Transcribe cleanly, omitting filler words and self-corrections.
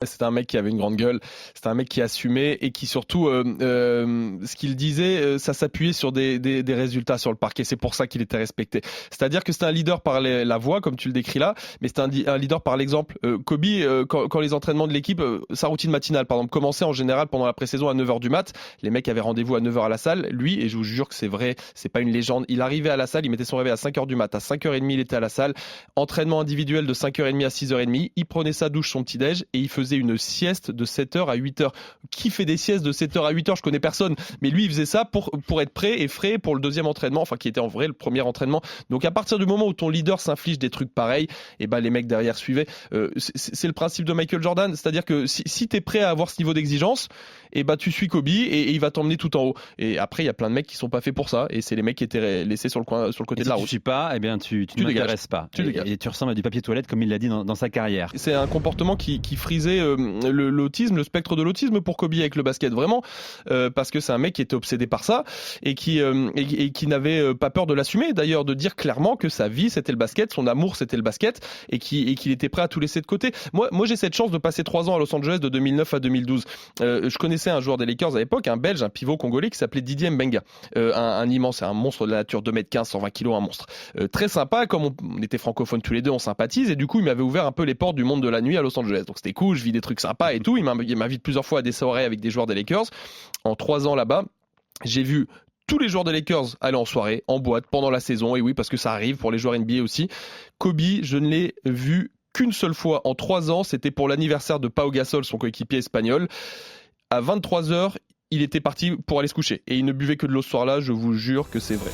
C'était un mec qui avait une grande gueule, c'était un mec qui assumait et qui surtout, ce qu'il disait, ça s'appuyait sur des résultats sur le parquet. C'est pour ça qu'il était respecté. C'est-à-dire que c'était un leader par la voix, comme tu le décris là, mais c'était un leader par l'exemple. Kobe, quand les entraînements de l'équipe, sa routine matinale, par exemple, commençait en général pendant la pré-saison à 9h du mat. Les mecs avaient rendez-vous à 9h à la salle. Lui, et je vous jure que c'est vrai, c'est pas une légende, il arrivait à la salle, il mettait son réveil à 5h du mat. À 5h30, il était à la salle. Entraînement individuel de 5h30 à 6h30. Il prenait sa douche, son petit-déj et il faisait une sieste de 7h à 8h. Qui fait des siestes de 7h à 8h? Je connais personne. Mais lui, il faisait ça pour être prêt et frais pour le deuxième entraînement, enfin qui était en vrai le premier entraînement. Donc à partir du moment où ton leader s'inflige des trucs pareils, et ben les mecs derrière suivaient. C'est le principe de Michael Jordan, c'est-à-dire que si t'es prêt à avoir ce niveau d'exigence, et ben tu suis Kobe et il va t'emmener tout en haut. Et après il y a plein de mecs qui sont pas faits pour ça et c'est les mecs qui étaient laissés sur le côté de la route. Si tu suis pas, eh bien tu ne m'intéresses pas. Et tu ressembles à du papier toilette comme il l'a dit dans sa carrière. C'est un comportement qui frisait l'autisme, le spectre de l'autisme pour Kobe avec le basket, vraiment, parce que c'est un mec qui était obsédé par ça et qui n'avait pas peur de l'assumer, d'ailleurs, de dire clairement que sa vie c'était le basket, son amour c'était le basket et qu'il était prêt à tout laisser de côté. Moi j'ai cette chance de passer 3 ans à Los Angeles de 2009 à 2012. Je connaissais un joueur des Lakers à l'époque, un Belge, un pivot congolais qui s'appelait Didier Mbenga, un immense, un monstre de la nature, 2m15, 120 kg, un monstre. Très sympa, comme on était francophones tous les deux, on sympathise et du coup il m'avait ouvert un peu les portes du monde de la nuit à Los Angeles. Donc c'était cool, je vis des trucs sympas et tout. Il m'invite plusieurs fois à des soirées avec des joueurs des Lakers. En 3 ans là-bas, j'ai vu tous les joueurs des Lakers aller en soirée, en boîte, pendant la saison. Et oui, parce que ça arrive pour les joueurs NBA aussi. Kobe, je ne l'ai vu qu'une seule fois en 3 ans. C'était pour l'anniversaire de Pau Gasol, son coéquipier espagnol. À 23h, il était parti pour aller se coucher. Et il ne buvait que de l'eau ce soir-là, je vous jure que c'est vrai.